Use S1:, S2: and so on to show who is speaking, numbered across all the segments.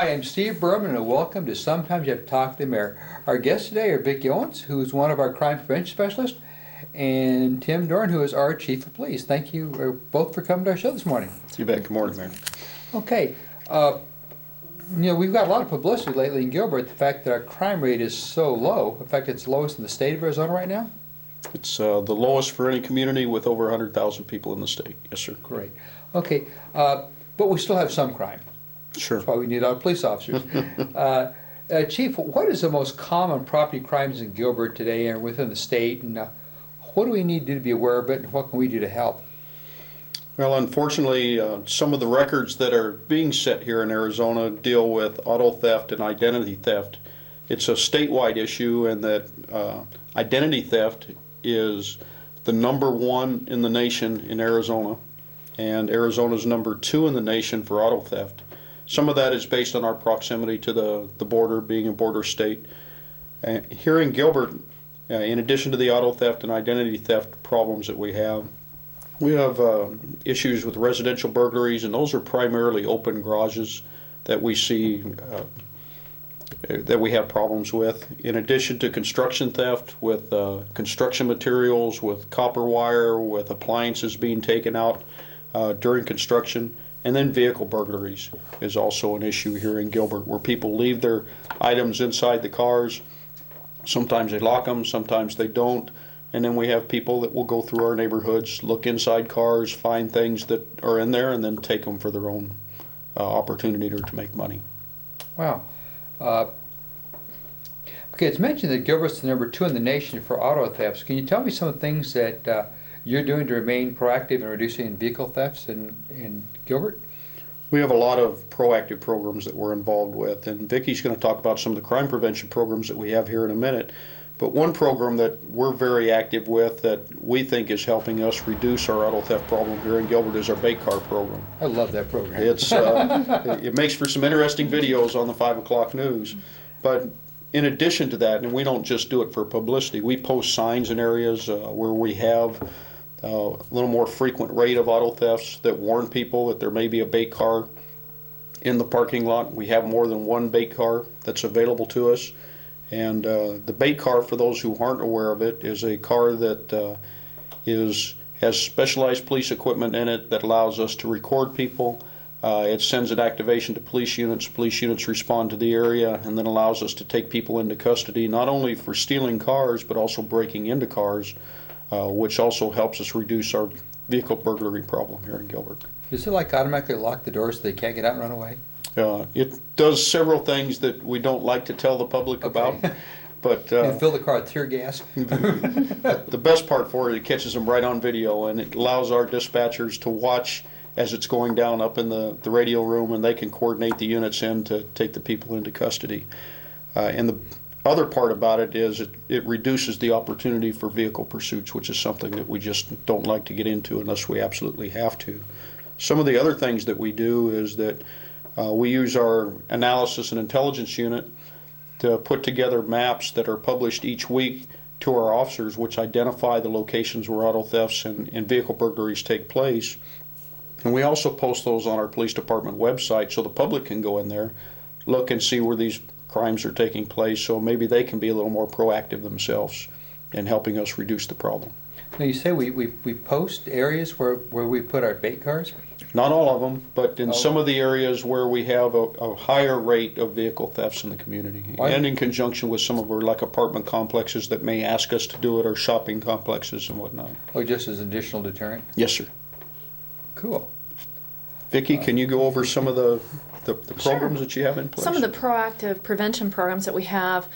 S1: Hi, I'm Steve Berman, and welcome to Sometimes You Have to Talk to the Mayor. Our guests today are Vickie Owens, who is one of our crime prevention specialists, and Tim Dorn, who is our Chief of Police. Thank you both for coming to our show this morning.
S2: You bet. Good morning, Mayor.
S1: Okay. We've got a lot of publicity lately in Gilbert, the fact that our crime rate is so low. In fact, it's the lowest in the state of Arizona right now.
S2: It's the lowest for any community with over 100,000 people in the state. Yes, sir.
S1: Great. Okay, but we still have some crime.
S2: Sure.
S1: That's why we need our police officers. Chief, what is the most common property crimes in Gilbert today and within the state, and what do we need to do to be aware of it, and what can we do to help?
S2: Well, unfortunately, some of the records that are being set here in Arizona deal with auto theft and identity theft. It's a statewide issue, and that identity theft is the #1 in the nation in Arizona, and Arizona's #2 in the nation for auto theft. Some of that is based on our proximity to the border, being a border state. Here in Gilbert, in addition to the auto theft and identity theft problems that we have issues with residential burglaries, and those are primarily open garages that we see that we have problems with. In addition to construction theft with construction materials, with copper wire, with appliances being taken out during construction. And then vehicle burglaries is also an issue here in Gilbert, where people leave their items inside the cars. Sometimes they lock them, sometimes they don't. And then we have people that will go through our neighborhoods, look inside cars, find things that are in there, and then take them for their own opportunity to make money.
S1: Wow. Okay, it's mentioned that Gilbert's the #2 in the nation for auto thefts. Can you tell me some of the things that you're doing to remain proactive in reducing vehicle thefts in Gilbert?
S2: We have a lot of proactive programs that we're involved with, and Vickie's going to talk about some of the crime prevention programs that we have here in a minute. But one program that we're very active with that we think is helping us reduce our auto theft problem here in Gilbert is our bait car program.
S1: I love that program.
S2: It's it makes for some interesting videos on the 5 o'clock news. But in addition to that, and we don't just do it for publicity, we post signs in areas where we have a little more frequent rate of auto thefts that warn people that there may be a bait car in the parking lot. We have more than one bait car that's available to us. And the bait car, for those who aren't aware of it, is a car that has specialized police equipment in it that allows us to record people. It sends an activation to police units. Police units respond to the area, and then allows us to take people into custody, not only for stealing cars, but also breaking into cars, which also helps us reduce our vehicle burglary problem here in Gilbert.
S1: Does it like automatically lock the doors so they can't get out and run away?
S2: It does several things that we don't like to tell the public about. But
S1: and fill the car with tear gas.
S2: The best part for it catches them right on video, and it allows our dispatchers to watch as it's going down up in the radio room, and they can coordinate the units in to take the people into custody. And the other part about it is it reduces the opportunity for vehicle pursuits, which is something that we just don't like to get into unless we absolutely have to. Some of the other things that we do is that we use our analysis and intelligence unit to put together maps that are published each week to our officers, which identify the locations where auto thefts and vehicle burglaries take place. And we also post those on our police department website so the public can go in there, look and see where these crimes are taking place, so maybe they can be a little more proactive themselves in helping us reduce the problem.
S1: Now you say we post areas where we put our bait cars?
S2: Not all of them, but in some of the areas where we have a higher rate of vehicle thefts in the community. Why? And in conjunction with some of our like apartment complexes that may ask us to do it, or shopping complexes and whatnot.
S1: Oh, just as an additional deterrent?
S2: Yes, sir.
S1: Cool.
S2: Vickie, can you go over some of the programs that you have in place?
S3: Some of the proactive prevention programs that we have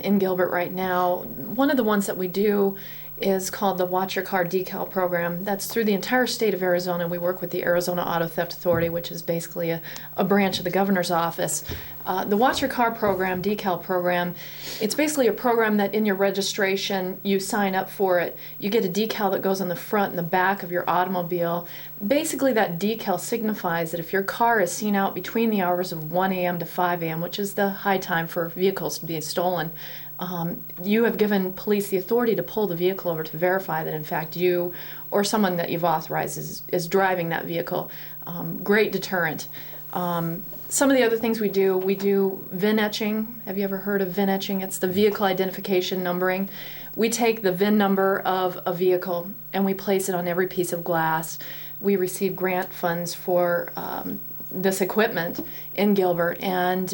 S3: in Gilbert right now. One of the ones that we do is called the Watch Your Car Decal Program. That's through the entire state of Arizona. We work with the Arizona Auto Theft Authority, which is basically a branch of the governor's office. The Watch Your Car Program, Decal Program, it's basically a program that in your registration, you sign up for it. You get a decal that goes on the front and the back of your automobile. Basically, that decal signifies that if your car is seen out between the hours of 1 a.m. to 5 a.m., which is the high time for vehicles to be stolen, you have given police the authority to pull the vehicle over to verify that in fact you or someone that you've authorized is driving that vehicle. Great deterrent. Some of the other things we do VIN etching. Have you ever heard of VIN etching? It's the vehicle identification numbering. We take the VIN number of a vehicle and we place it on every piece of glass. We receive grant funds for this equipment in Gilbert, and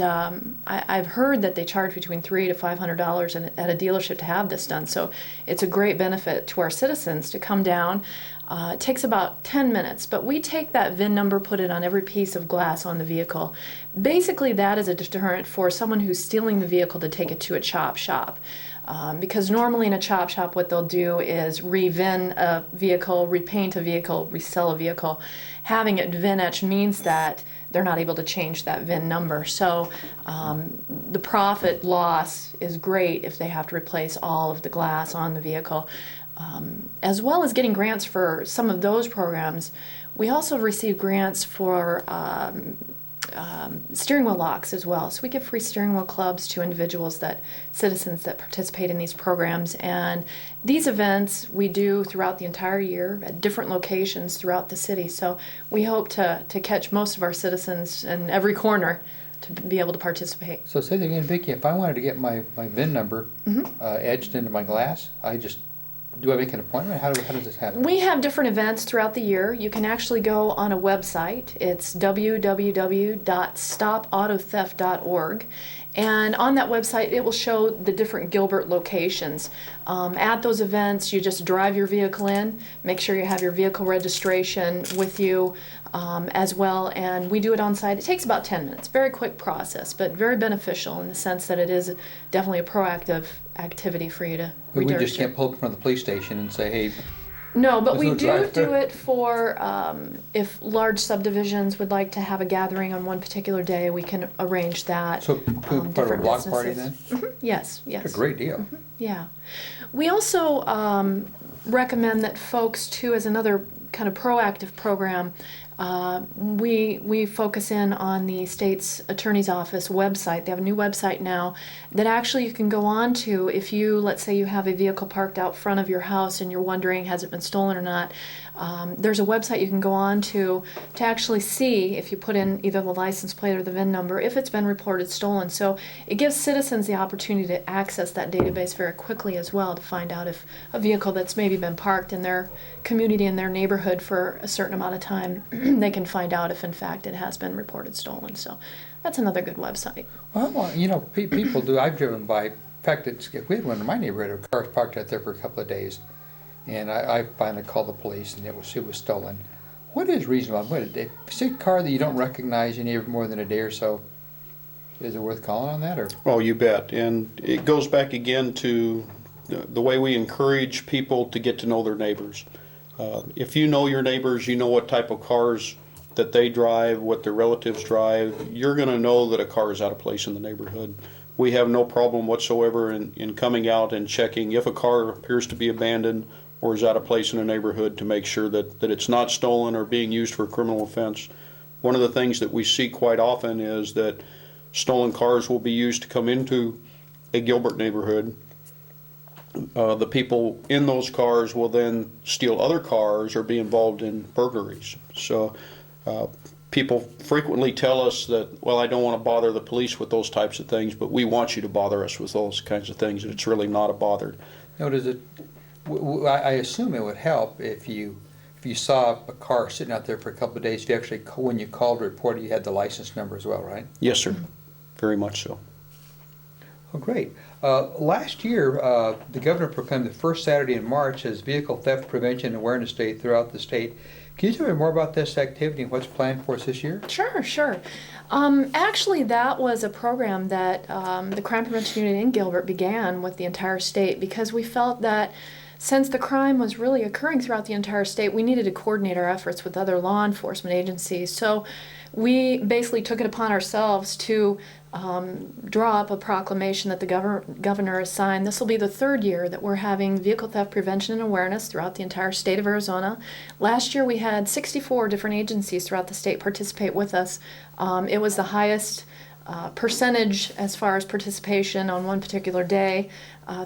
S3: I've heard that they charge between $300 to $500 at a dealership to have this done. So it's a great benefit to our citizens to come down. It takes about 10 minutes, but we take that VIN number, put it on every piece of glass on the vehicle. Basically, that is a deterrent for someone who's stealing the vehicle to take it to a chop shop. Because normally in a chop shop what they'll do is re-VIN a vehicle, repaint a vehicle, resell a vehicle. Having it VIN etched means that they're not able to change that VIN number. So the profit loss is great if they have to replace all of the glass on the vehicle. As well as getting grants for some of those programs, we also receive grants for steering wheel locks as well. So we give free steering wheel clubs to individuals, citizens that participate in these programs. And these events we do throughout the entire year at different locations throughout the city. So we hope to catch most of our citizens in every corner to be able to participate.
S1: So say that again, Vicki, if I wanted to get my VIN number etched into my glass, do I make an appointment? How does this happen?
S3: We have different events throughout the year. You can actually go on a website. It's www.stopautotheft.org. And on that website, it will show the different Gilbert locations. At those events, you just drive your vehicle in, make sure you have your vehicle registration with you as well, and we do it on site. It takes about 10 minutes. Very quick process, but very beneficial in the sense that it is definitely a proactive activity for you to
S1: We
S3: register.
S1: just can't pull up from the police station and say, hey,
S3: No, but
S1: Let's
S3: we
S1: go
S3: do
S1: drive.
S3: do it for if large subdivisions would like to have a gathering on one particular day, we can arrange that.
S1: so part of a
S3: different
S1: block party then?
S3: businesses. Yes, yes.
S1: That's a great deal.
S3: Yeah. We also recommend that folks, too, as another kind of proactive program, we focus in on the state's attorney's office website. They have a new website now that actually you can go on to if you, let's say you have a vehicle parked out front of your house and you're wondering has it been stolen or not. There's a website you can go on to actually see if you put in either the license plate or the VIN number if it's been reported stolen. So it gives citizens the opportunity to access that database very quickly as well to find out if a vehicle that's maybe been parked in their community, in their neighborhood for a certain amount of time, they can find out if in fact it has been reported stolen. So that's another good website.
S1: Well, people do. I've driven by. In fact, we had one in my neighborhood. A car was parked out there for a couple of days, and I finally called the police, and it was stolen. What is reasonable? What if it's a car that you don't recognize in even more than a day or so? Is it worth calling on that, or?
S2: Oh, you bet. And it goes back again to the way we encourage people to get to know their neighbors. If you know your neighbors, you know what type of cars that they drive, what their relatives drive, you're going to know that a car is out of place in the neighborhood. We have no problem whatsoever in coming out and checking if a car appears to be abandoned or is out of place in a neighborhood to make sure that it's not stolen or being used for a criminal offense. One of the things that we see quite often is that stolen cars will be used to come into a Gilbert neighborhood. The people in those cars will then steal other cars or be involved in burglaries. So people frequently tell us that, well, I don't want to bother the police with those types of things, but we want you to bother us with those kinds of things, and it's really not a bother.
S1: No, does it? I assume it would help if you saw a car sitting out there for a couple of days. If you actually, when you called to report it, you had the license number as well, right?
S2: Yes, sir. Very much so.
S1: Oh, great. Last year, the governor proclaimed the first Saturday in March as Vehicle Theft Prevention Awareness Day throughout the state. Can you tell me more about this activity and what's planned for us this year?
S3: Sure. Actually, that was a program that the Crime Prevention Unit in Gilbert began with the entire state because we felt that since the crime was really occurring throughout the entire state, we needed to coordinate our efforts with other law enforcement agencies. So we basically took it upon ourselves to draw up a proclamation that the governor has signed. This will be the third year that we're having vehicle theft prevention and awareness throughout the entire state of Arizona. Last year we had 64 different agencies throughout the state participate with us. It was the highest percentage as far as participation on one particular day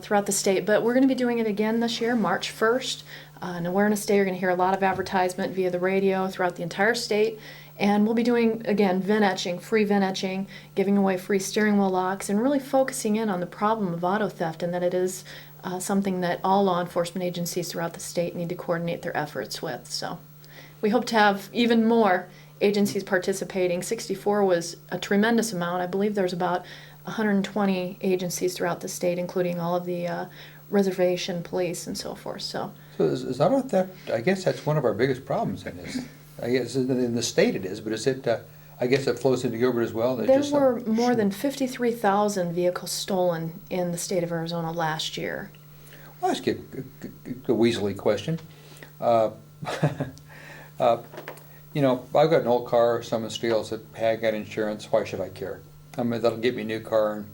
S3: throughout the state, but we're going to be doing it again this year, March 1st. An awareness day, you're going to hear a lot of advertisement via the radio throughout the entire state. And we'll be doing, again, VIN etching, free VIN etching, giving away free steering wheel locks, and really focusing in on the problem of auto theft, and that it is something that all law enforcement agencies throughout the state need to coordinate their efforts with. So we hope to have even more agencies participating. 64 was a tremendous amount. I believe there's about 120 agencies throughout the state, including all of the reservation police and so forth. So
S1: is auto theft, I guess that's one of our biggest problems in this. I guess in the state it is, but is it, I guess it flows into Gilbert as well?
S3: There were more than 53,000 vehicles stolen in the state of Arizona last year.
S1: Well, I'll ask you a weaselly question. You know, I've got an old car, someone steals it, hey, I got insurance, why should I care? I mean, that'll get me a new car, and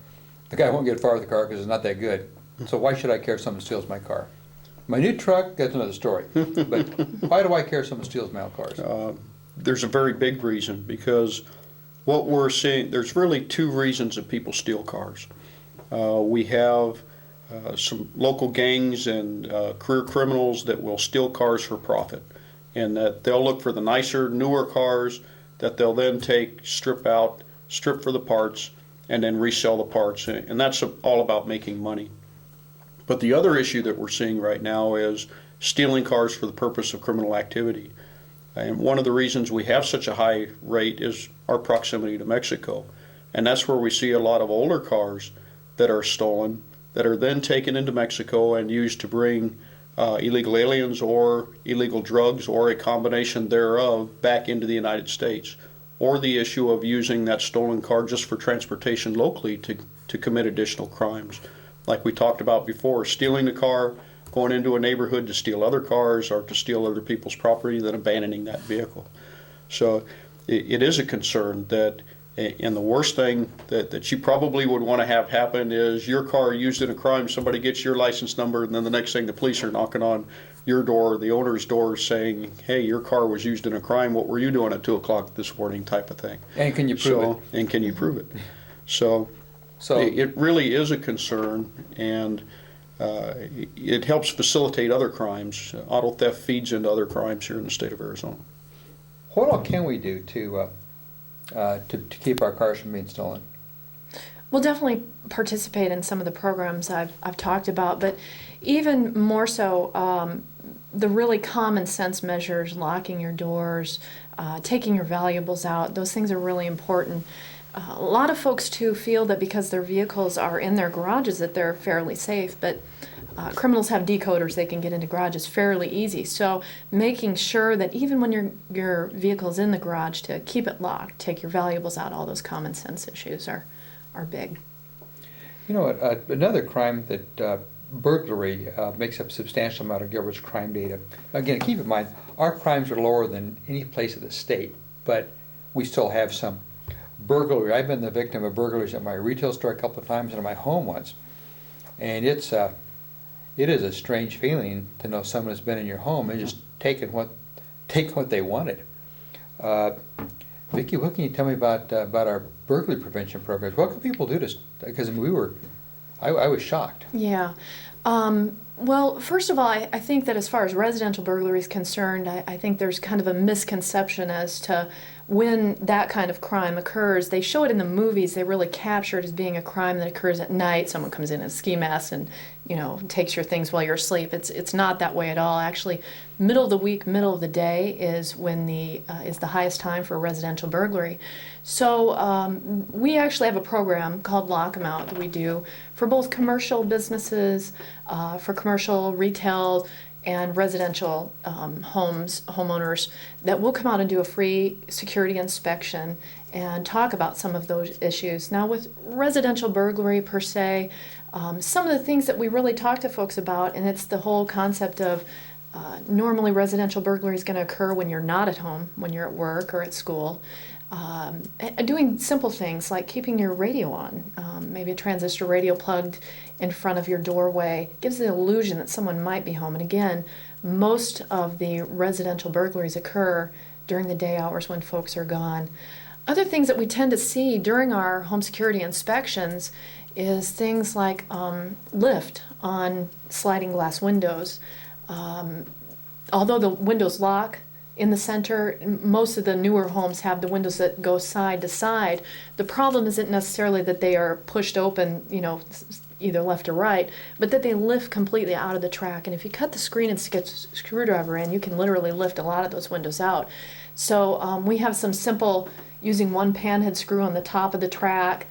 S1: the guy won't get far with the car because it's not that good. So why should I care if someone steals my car? My new truck, that's another story. But why do I care if someone steals my old cars?
S2: There's a very big reason, because what we're seeing, there's really two reasons that people steal cars. We have some local gangs and career criminals that will steal cars for profit, and that they'll look for the nicer, newer cars that they'll then take, strip out, strip for the parts, and then resell the parts. And that's all about making money. But the other issue that we're seeing right now is stealing cars for the purpose of criminal activity. And one of the reasons we have such a high rate is our proximity to Mexico. And that's where we see a lot of older cars that are stolen, that are then taken into Mexico and used to bring illegal aliens or illegal drugs or a combination thereof back into the United States. Or the issue of using that stolen car just for transportation locally to commit additional crimes. Like we talked about before, stealing the car, going into a neighborhood to steal other cars or to steal other people's property, then abandoning that vehicle. So it is a concern that, and the worst thing that you probably would want to have happen is your car used in a crime, somebody gets your license number, and then the next thing the police are knocking on your door, the owner's door, saying, hey, your car was used in a crime, what were you doing at 2 o'clock this morning, type of thing.
S1: And can you prove it?
S2: And can you prove it? So it really is a concern, and it helps facilitate other crimes. Auto theft feeds into other crimes here in the state of Arizona.
S1: What all can we do to keep our cars from being stolen?
S3: We'll definitely participate in some of the programs I've talked about, but even more so, the really common sense measures, locking your doors, taking your valuables out, those things are really important. A lot of folks too feel that because their vehicles are in their garages that they're fairly safe, but criminals have decoders, they can get into garages fairly easy. So making sure that even when your vehicle's in the garage, to keep it locked, take your valuables out, all those common sense issues are big.
S1: You know, another crime that burglary makes up a substantial amount of Gilbert's crime data. Again, keep in mind, our crimes are lower than any place in the state, but we still have some burglary. I've been the victim of burglaries at my retail store a couple of times and at my home once. And it is a strange feeling to know someone has been in your home and just taken what they wanted. Vickie, what can you tell me about our burglary prevention programs? What can people do to? Because I was shocked.
S3: Yeah. Well, first of all, I think that as far as residential burglary is concerned, I think there's kind of a misconception as to when that kind of crime occurs. They show it in the movies. They really capture it as being a crime that occurs at night. Someone comes in a ski mask and, takes your things while you're asleep. It's not that way at all. Actually, middle of the week, middle of the day is when is the highest time for residential burglary. So we actually have a program called Lock 'em Out that we do for both commercial businesses, for commercial retail, and residential homeowners, that will come out and do a free security inspection and talk about some of those issues. Now, with residential burglary per se, some of the things that we really talk to folks about, and it's the whole concept of normally residential burglary is going to occur when you're not at home, when you're at work or at school. Doing simple things like keeping your radio on, maybe a transistor radio plugged in front of your doorway, gives the illusion that someone might be home. And again, most of the residential burglaries occur during the day hours when folks are gone. Other things that we tend to see during our home security inspections is things like lift on sliding glass windows. Although the windows lock in the center. Most of the newer homes have the windows that go side to side. The problem isn't necessarily that they are pushed open, either left or right, but that they lift completely out of the track. And if you cut the screen and stick a screwdriver in, you can literally lift a lot of those windows out. So we have some simple, using one panhead screw on the top of the track.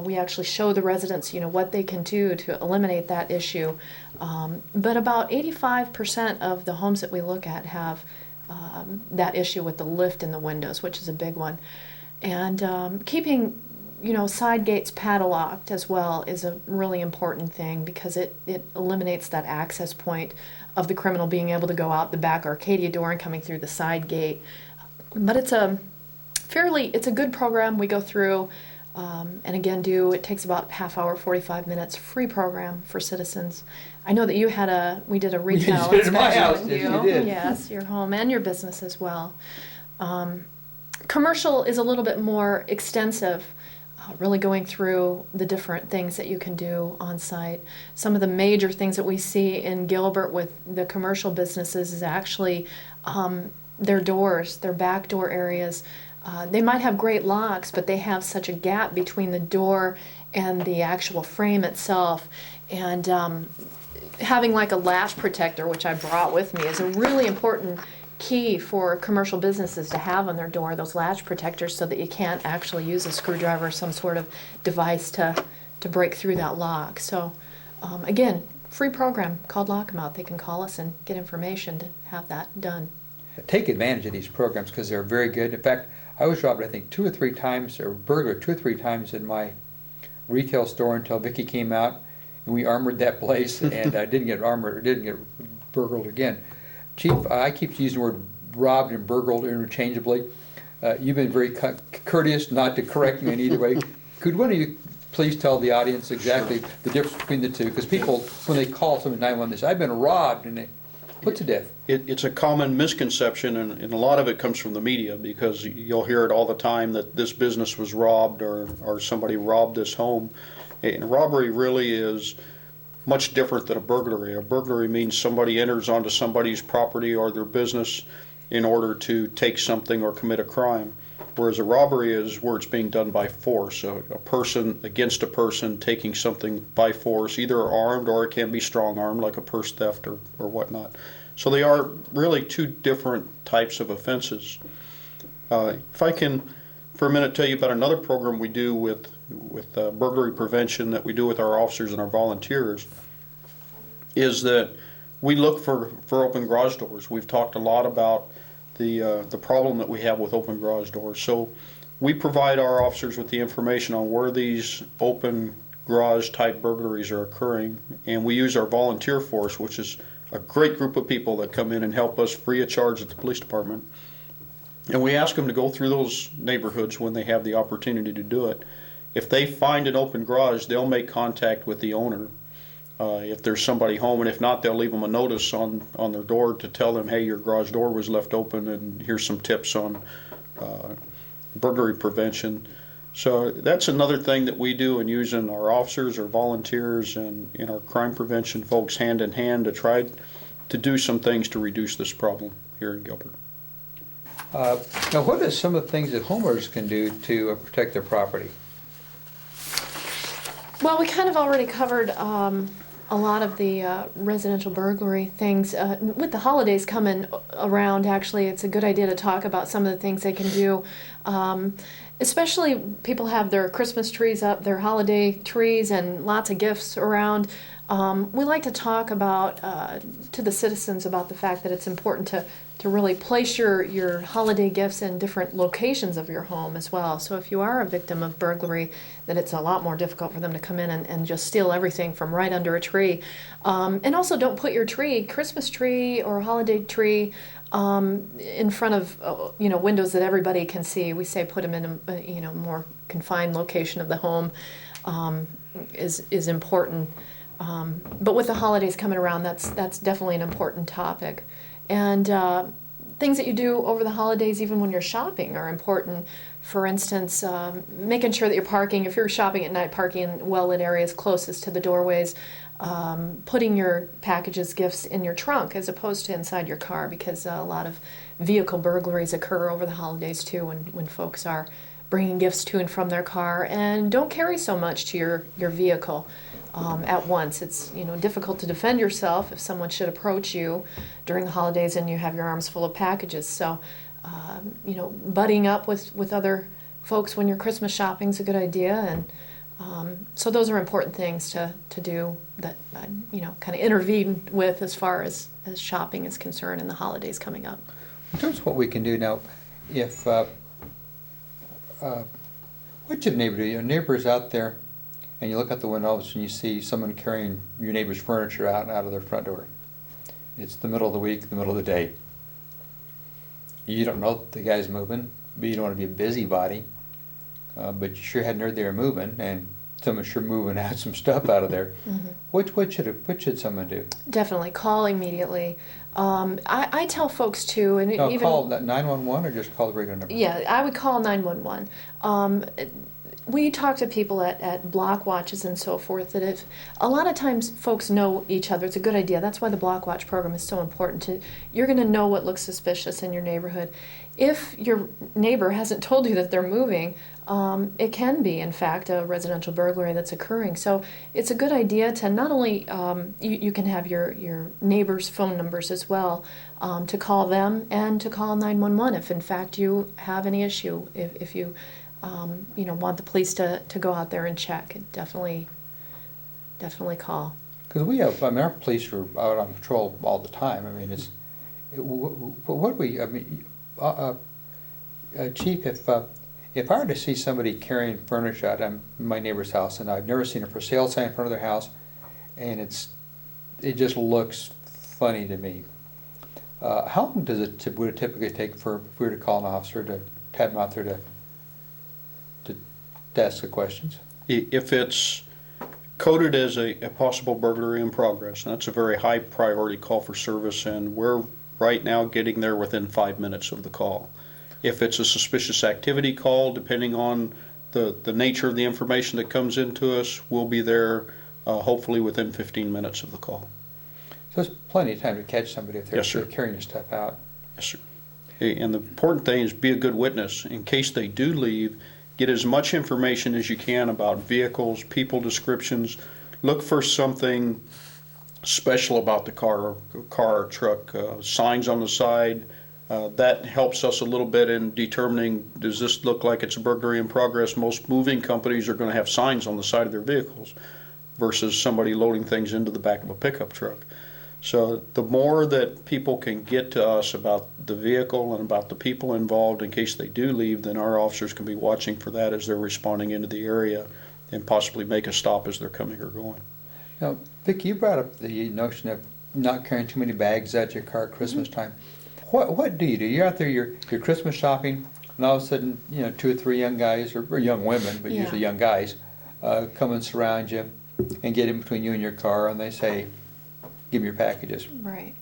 S3: We actually show the residents, what they can do to eliminate that issue. But about 85% of the homes that we look at have that issue with the lift in the windows, which is a big one. And keeping, side gates padlocked as well is a really important thing, because it eliminates that access point of the criminal being able to go out the back Arcadia door and coming through the side gate. But it's a good program we go through. And again, it takes about half hour, 45 minutes, free program for citizens. I know that we did a retail
S1: did it at my
S3: inspection
S1: house.
S3: with
S1: Yes,
S3: you.
S1: you did.
S3: Yes, your home and your business as well. Commercial is a little bit more extensive, really going through the different things that you can do on site. Some of the major things that we see in Gilbert with the commercial businesses is actually their doors, their back door areas. They might have great locks, but they have such a gap between the door and the actual frame itself. And having like a latch protector, which I brought with me, is a really important key for commercial businesses to have on their door, those latch protectors, so that you can't actually use a screwdriver or some sort of device to break through that lock. So again, free program called Lock 'em Out. They can call us and get information to have that done.
S1: Take advantage of these programs because they're very good. In fact, I was robbed, I think, 2 or 3 times, or burglared 2 or 3 times in my retail store until Vickie came out and we armored that place, and I didn't get burgled again. Chief, I keep using the word robbed and burgled interchangeably. You've been very courteous not to correct me in either way. Could one of you please tell the audience exactly the difference between the two? Because people, when they call someone 911, they say, I've been robbed, and they put to death.
S2: It's a common misconception, and a lot of it comes from the media, because you'll hear it all the time that this business was robbed, or somebody robbed this home. And robbery really is much different than a burglary. A burglary means somebody enters onto somebody's property or their business in order to take something or commit a crime, whereas a robbery is where it's being done by force. So a person against a person taking something by force, either armed or it can be strong-armed, like a purse theft or whatnot. So they are really 2 different types of offenses. If I can, for a minute, tell you about another program we do with burglary prevention that we do with our officers and our volunteers, is that we look for open garage doors. We've talked a lot about the problem that we have with open garage doors. So we provide our officers with the information on where these open garage type burglaries are occurring, and we use our volunteer force, which is a great group of people that come in and help us free of charge at the police department. And we ask them to go through those neighborhoods when they have the opportunity to do it. If they find an open garage, they'll make contact with the owner if there's somebody home, and if not, they'll leave them a notice on their door to tell them, hey, your garage door was left open, and here's some tips on burglary prevention. So that's another thing that we do, in using our officers, our volunteers, and our crime prevention folks hand in hand to try to do some things to reduce this problem here in Gilbert.
S1: Now, what are some of the things that homeowners can do to protect their property?
S3: Well, we kind of already covered a lot of the residential burglary things. With the holidays coming around, actually, it's a good idea to talk about some of the things they can do. Especially people have their Christmas trees up, their holiday trees, and lots of gifts around. We like to talk about to the citizens about the fact that it's important to really place your holiday gifts in different locations of your home as well. So if you are a victim of burglary, then it's a lot more difficult for them to come in and just steal everything from right under a tree. And also, don't put your tree, Christmas tree or holiday tree, in front of windows that everybody can see. We say put them in a more confined location of the home is important. But with the holidays coming around, that's definitely an important topic. And things that you do over the holidays, even when you're shopping, are important. For instance, making sure that you're parking, if you're shopping at night, parking in well-lit areas closest to the doorways, putting your packages, gifts in your trunk as opposed to inside your car, because a lot of vehicle burglaries occur over the holidays too when folks are bringing gifts to and from their car, and don't carry so much to your vehicle at once. It's difficult to defend yourself if someone should approach you during the holidays and you have your arms full of packages. So buddying up with other folks when you're Christmas shopping is a good idea, and so those are important things to do that kind of intervene with as far as shopping is concerned and the holidays coming up.
S1: In terms of what we can do now, if what should a neighbor do? Your neighbor's out there, and you look out the window and you see someone carrying your neighbor's furniture out of their front door. It's the middle of the week, the middle of the day. You don't know the guy's moving, but you don't want to be a busybody. But you sure hadn't heard they were moving, and someone's sure moving out some stuff out of there.
S3: Mm-hmm.
S1: What should someone do?
S3: Definitely call immediately. I tell folks too, and
S1: No,
S3: even
S1: call that 911 or just call the regular number.
S3: yeah, I would call 911. We talk to people at block watches and so forth that if a lot of times folks know each other, it's a good idea. That's why the block watch program is so important. You're going to know what looks suspicious in your neighborhood. If your neighbor hasn't told you that they're moving, it can be, in fact, a residential burglary that's occurring. So it's a good idea to not only, you can have your neighbor's phone numbers as well, to call them and to call 911 if, in fact, you have any issue. If you want the police to go out there and check, definitely call.
S1: Because our police are out on patrol all the time. I mean, Chief, if I were to see somebody carrying furniture out of my neighbor's house, and I've never seen a for sale sign in front of their house, and it just looks funny to me. How long would it typically take if we were to call an officer to have them out there to ask the questions?
S2: If it's coded as a possible burglary in progress, and that's a very high priority call for service, and we're right now getting there within 5 minutes of the call. If it's a suspicious activity call, depending on the nature of the information that comes into us, we'll be there hopefully within 15 minutes of the call.
S1: So there's plenty of time to catch somebody if they're
S2: Yes, sir.
S1: carrying your stuff out.
S2: Yes, sir. And the important thing is be a good witness. In case they do leave, get as much information as you can about vehicles, people descriptions. Look for something special about the car or truck, signs on the side. That helps us a little bit in determining, does this look like it's a burglary in progress? Most moving companies are going to have signs on the side of their vehicles versus somebody loading things into the back of a pickup truck. So the more that people can get to us about the vehicle and about the people involved in case they do leave, then our officers can be watching for that as they're responding into the area and possibly make a stop as they're coming or going.
S1: Now, Vickie, you brought up the notion of not carrying too many bags out your car at Christmas time. What do? You're out there, you're Christmas shopping, and all of a sudden, 2 or 3 young guys, or young women, but
S3: Yeah.
S1: usually young guys, come and surround you and get in between you and your car, and they say, give me your packages.
S3: Right.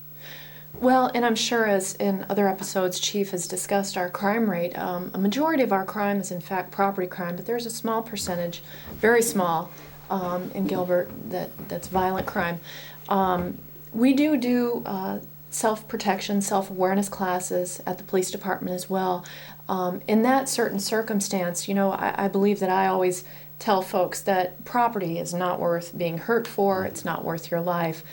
S3: Well, and I'm sure as in other episodes, Chief has discussed our crime rate. A majority of our crime is in fact property crime, but there's a small percentage, very small, in Gilbert that's violent crime. We do self-protection, self-awareness classes at the police department as well. In that certain circumstance, I believe that I always tell folks that property is not worth being hurt for, it's not worth your life.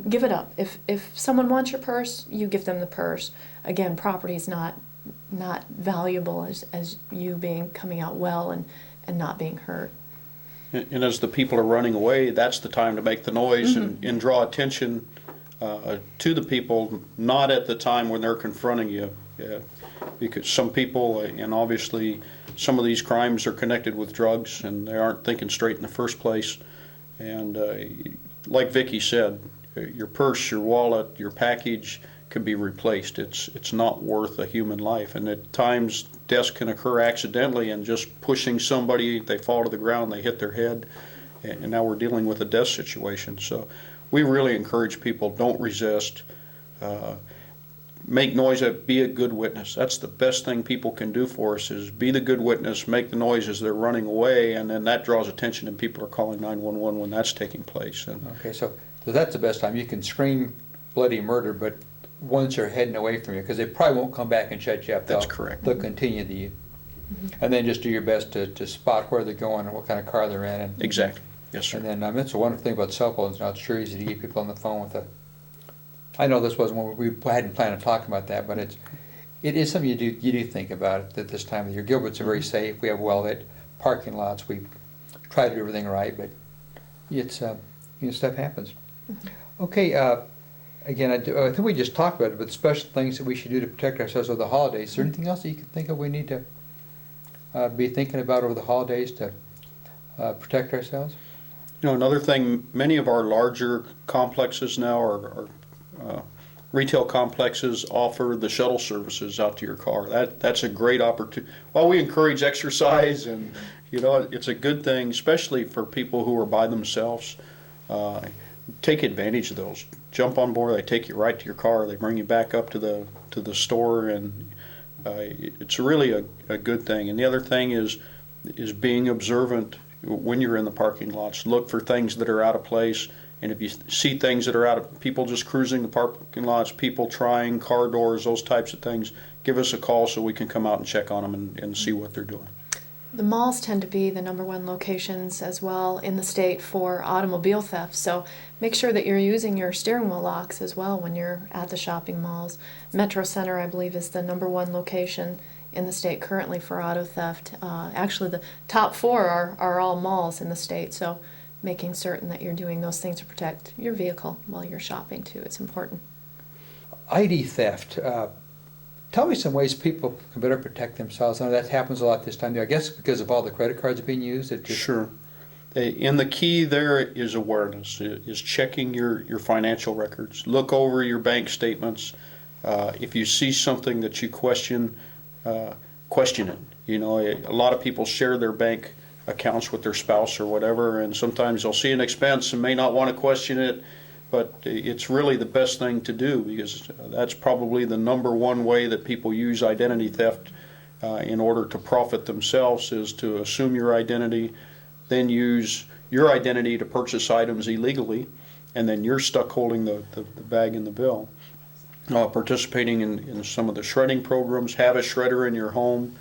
S3: Give it up. If someone wants your purse, you give them the purse. Again, property is not valuable as you coming out well and not being hurt.
S2: And as the people are running away, that's the time to make the noise and draw attention to the people, not at the time when they're confronting you. Because some people, and obviously some of these crimes are connected with drugs and they aren't thinking straight in the first place. And like Vickie said, your purse, your wallet, your package can be replaced. It's not worth a human life. And at times deaths can occur accidentally, and just pushing somebody, they fall to the ground, they hit their head, and now we're dealing with a death situation. So we really encourage people, don't resist. make noise, be a good witness. That's the best thing people can do for us, is be the good witness, make the noise as they're running away, and then that draws attention and people are calling 911 when that's taking place. And
S1: Okay, so that's the best time. You can scream bloody murder, but once they're heading away from you, because they probably won't come back and shut you up.
S2: That's correct.
S1: They'll continue the, and then just do your best to spot where they're going and what kind of car they're in. And,
S2: exactly. Yes, sir.
S1: And then it's a wonderful thing about cell phones now. It's sure easy to get people on the phone with a. I know this wasn't what we hadn't planned on talking about that, but it is something you do think about it at this time of year. Gilbert's are very safe. We have well-lit parking lots. We try to do everything right, but it's stuff happens. Okay, again, I think we just talked about it, but special things that we should do to protect ourselves over the holidays. Is there anything else that you can think of we need to be thinking about over the holidays to protect ourselves?
S2: Another thing, many of our larger complexes now are retail complexes offer the shuttle services out to your car. That's a great opportunity. While we encourage exercise, and it's a good thing, especially for people who are by themselves. Take advantage of those. Jump on board. They take you right to your car. They bring you back up to the store, and it's really a good thing. And the other thing is being observant when you're in the parking lots. Look for things that are out of place. And if you see things that are out of, people just cruising the parking lots, people trying car doors, those types of things, give us a call so we can come out and check on them and see what they're doing.
S3: The malls tend to be the #1 locations as well in the state for automobile theft, so make sure that you're using your steering wheel locks as well when you're at the shopping malls. Metro Center, I believe, is the #1 location in the state currently for auto theft. Actually, the top 4 are all malls in the state, so making certain that you're doing those things to protect your vehicle while you're shopping too. It's important.
S1: ID theft. Tell me some ways people can better protect themselves. I know that happens a lot this time. I guess because of all the credit cards being used.
S2: Sure. And the key there is awareness, is checking your financial records. Look over your bank statements. If you see something that you question it. A lot of people share their bank accounts with their spouse or whatever, and sometimes they'll see an expense and may not want to question it, but it's really the best thing to do, because that's probably the #1 way that people use identity theft in order to profit themselves, is to assume your identity, then use your identity to purchase items illegally, and then you're stuck holding the bag and the bill. Participating in some of the shredding programs, have a shredder in your home.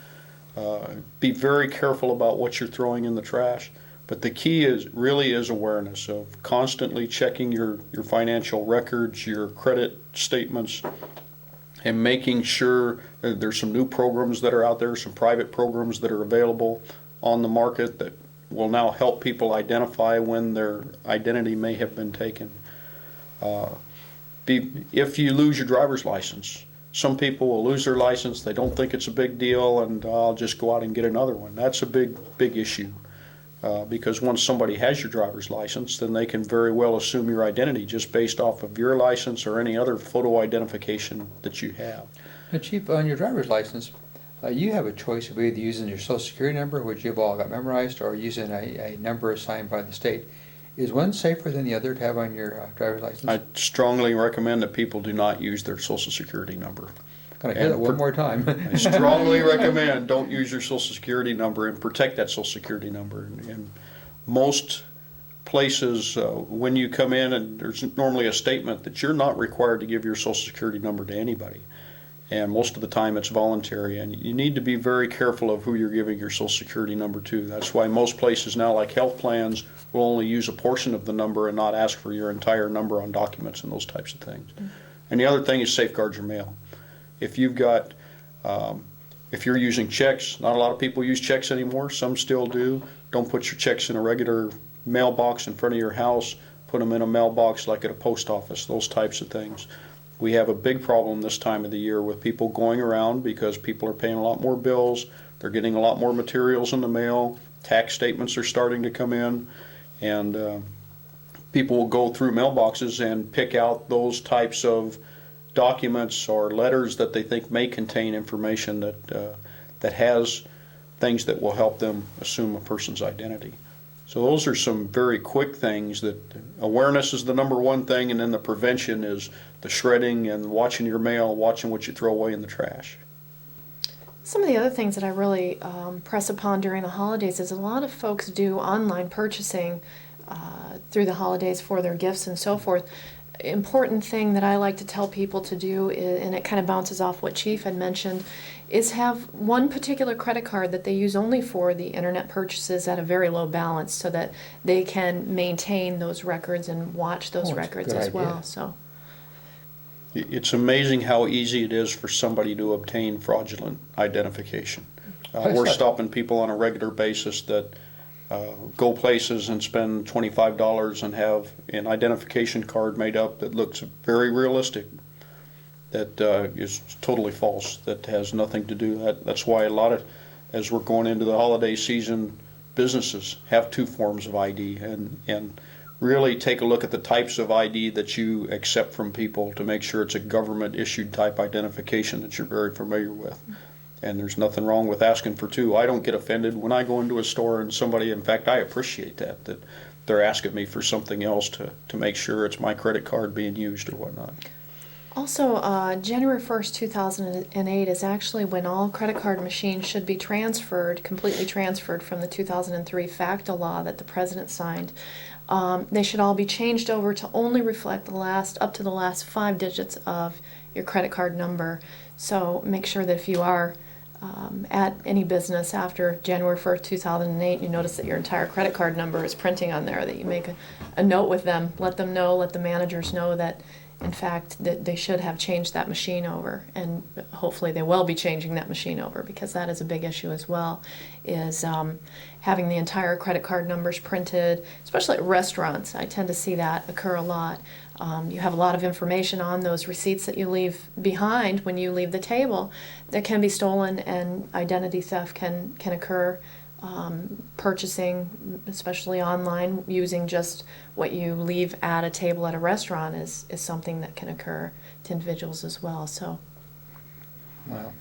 S2: Be very careful about what you're throwing in the trash, but the key really is awareness of constantly checking your financial records, your credit statements, and making sure that there's some new programs that are out there, some private programs that are available on the market that will now help people identify when their identity may have been taken. If you lose your driver's license, some people will lose their license, they don't think it's a big deal, and I'll just go out and get another one. That's a big issue, because once somebody has your driver's license, then they can very well assume your identity just based off of your license or any other photo identification that you have.
S1: Now, Chief, on your driver's license, you have a choice of either using your Social Security number, which you've all got memorized, or using a number assigned by the state. Is one safer than the other to have on your driver's license?
S2: I strongly recommend that people do not use their Social Security number.
S1: Can I hear that one more time?
S2: I strongly recommend don't use your Social Security number, and protect that Social Security number. And most places, when you come in, and there's normally a statement that you're not required to give your Social Security number to anybody. And most of the time it's voluntary, and you need to be very careful of who you're giving your Social Security number to. That's why most places now, like health plans, will only use a portion of the number and not ask for your entire number on documents and those types of things. Mm-hmm. And the other thing is safeguard your mail. If you've got, if you're using checks, not a lot of people use checks anymore, some still do. Don't put your checks in a regular mailbox in front of your house. Put them in a mailbox like at a post office, those types of things. We have a big problem this time of the year with people going around because people are paying a lot more bills. They're getting a lot more materials in the mail. Tax statements are starting to come in, and people will go through mailboxes and pick out those types of documents or letters that they think may contain information that has things that will help them assume a person's identity. So those are some very quick things that awareness is the number one thing, and then the prevention is the shredding and watching your mail, watching what you throw away in the trash.
S3: Some of the other things that I really press upon during the holidays is a lot of folks do online purchasing through the holidays for their gifts and so forth. Important thing that I like to tell people to do, and it kind of bounces off what Chief had mentioned, is have one particular credit card that they use only for the internet purchases at a very low balance, so that they can maintain those records and watch those records as well. So
S2: It's amazing how easy it is for somebody to obtain fraudulent identification. We're stopping people on a regular basis that go places and spend $25 and have an identification card made up that looks very realistic, that is totally false, that has nothing to do that. That's why a lot of, as we're going into the holiday season, businesses have two forms of ID, and really take a look at the types of ID that you accept from people to make sure it's a government issued type identification that you're very familiar with. And there's nothing wrong with asking for two. I don't get offended when I go into a store and somebody, in fact, I appreciate that they're asking me for something else to make sure it's my credit card being used or whatnot.
S3: also, January 1st, 2008 is actually when all credit card machines should be transferred, completely transferred from the 2003 FACTA law that the President signed. They should all be changed over to only reflect up to the last 5 digits of your credit card number. So make sure that if you are at any business after January 1st, 2008, you notice that your entire credit card number is printing on there, that you make a note with them, let them know, let the managers know that in fact that they should have changed that machine over, and hopefully they will be changing that machine over, because that is a big issue as well, is having the entire credit card numbers printed, especially at restaurants. I tend to see that occur a lot. You have a lot of information on those receipts that you leave behind when you leave the table that can be stolen, and identity theft can occur. Purchasing, especially online, using just what you leave at a table at a restaurant is something that can occur to individuals as well. So,
S1: Wow.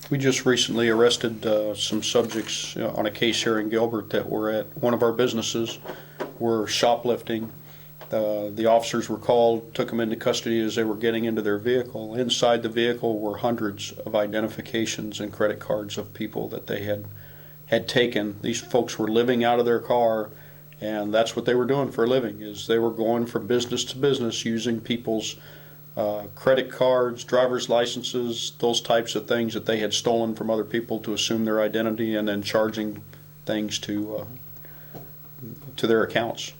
S2: We just recently arrested some subjects on a case here in Gilbert that were at one of our businesses, were shoplifting. The officers were called, took them into custody as they were getting into their vehicle. Inside the vehicle were hundreds of identifications and credit cards of people that they had taken. These folks were living out of their car, and that's what they were doing for a living, is they were going from business to business using people's credit cards, driver's licenses, those types of things that they had stolen from other people to assume their identity, and then charging things to their accounts.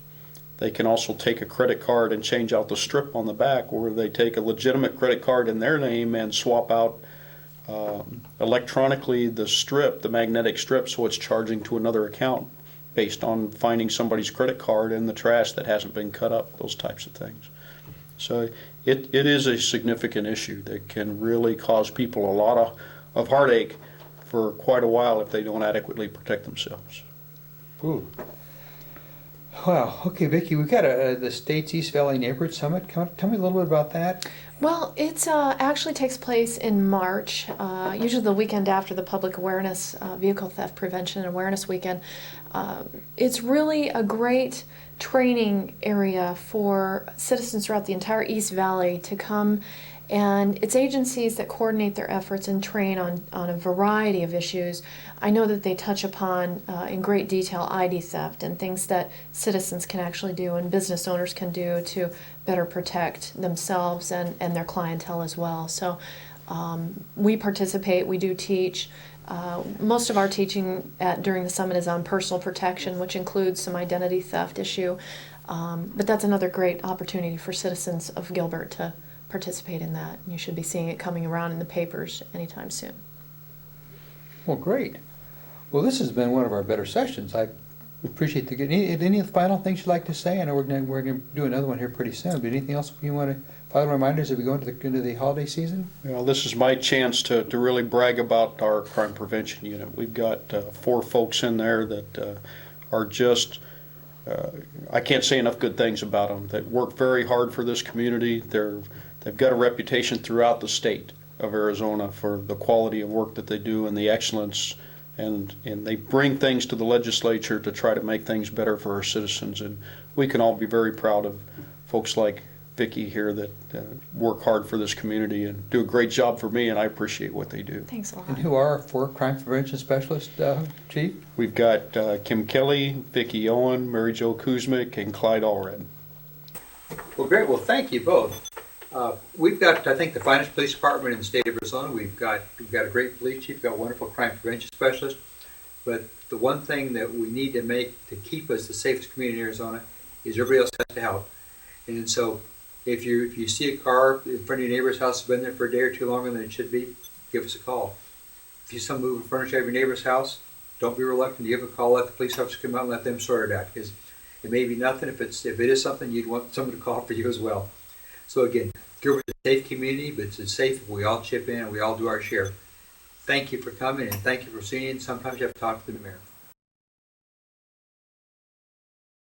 S2: They can also take a credit card and change out the strip on the back, or they take a legitimate credit card in their name and swap out electronically the strip, the magnetic strip, so it's charging to another account based on finding somebody's credit card in the trash that hasn't been cut up, those types of things. So it is a significant issue that can really cause people a lot of heartache for quite a while if they don't adequately protect themselves.
S1: Ooh. Wow. Okay, Vickie, we've got the state's East Valley Neighborhood Summit. Tell me a little bit about that.
S3: well, it actually takes place in March, usually the weekend after the Public Awareness Vehicle Theft Prevention and Awareness Weekend. It's really a great training area for citizens throughout the entire East Valley to come, and it's agencies that coordinate their efforts and train on a variety of issues. I know that they touch upon in great detail ID theft and things that citizens can actually do and business owners can do to better protect themselves and their clientele as well. So we participate, we do teach. Most of our teaching during the summit is on personal protection, which includes some identity theft issue. But that's another great opportunity for citizens of Gilbert to participate in that. You should be seeing it coming around in the papers anytime soon.
S1: Well, great. Well, this has been one of our better sessions. I appreciate the good. Any final things you'd like to say? I know we're going to do another one here pretty soon. But anything else you want to? Final reminders as we go into the holiday season?
S2: Well, this is my chance to really brag about our crime prevention unit. We've got 4 folks in there that are just, I can't say enough good things about them. They work very hard for this community. They've got a reputation throughout the state of Arizona for the quality of work that they do and the excellence and they bring things to the legislature to try to make things better for our citizens. And we can all be very proud of folks like Vickie here that work hard for this community and do a great job for me, and I appreciate what they do.
S3: Thanks a lot.
S1: And who are our 4 crime prevention specialists, Chief?
S2: We've got Kim Kelly, Vickie Owen, Mary Jo Kuzmic, and Clyde Allred.
S1: Well, great. Well, thank you both. We've got, I think, the finest police department in the state of Arizona. We've got a great police chief, we've got a wonderful crime prevention specialist. But the one thing that we need to make to keep us the safest community in Arizona is everybody else has to help. And so if you see a car in front of your neighbor's house that's been there for a day or two longer than it should be, give us a call. If you see some moving furniture out of your neighbor's house, don't be reluctant to give a call, let the police officers come out and let them sort it out. Because it may be nothing. If it is something, you'd want someone to call for you as well. So again, Gilbert's a safe community, but it's safe if we all chip in and we all do our share. Thank you for coming, and thank you for seeing. Sometimes you have to talk to the mayor.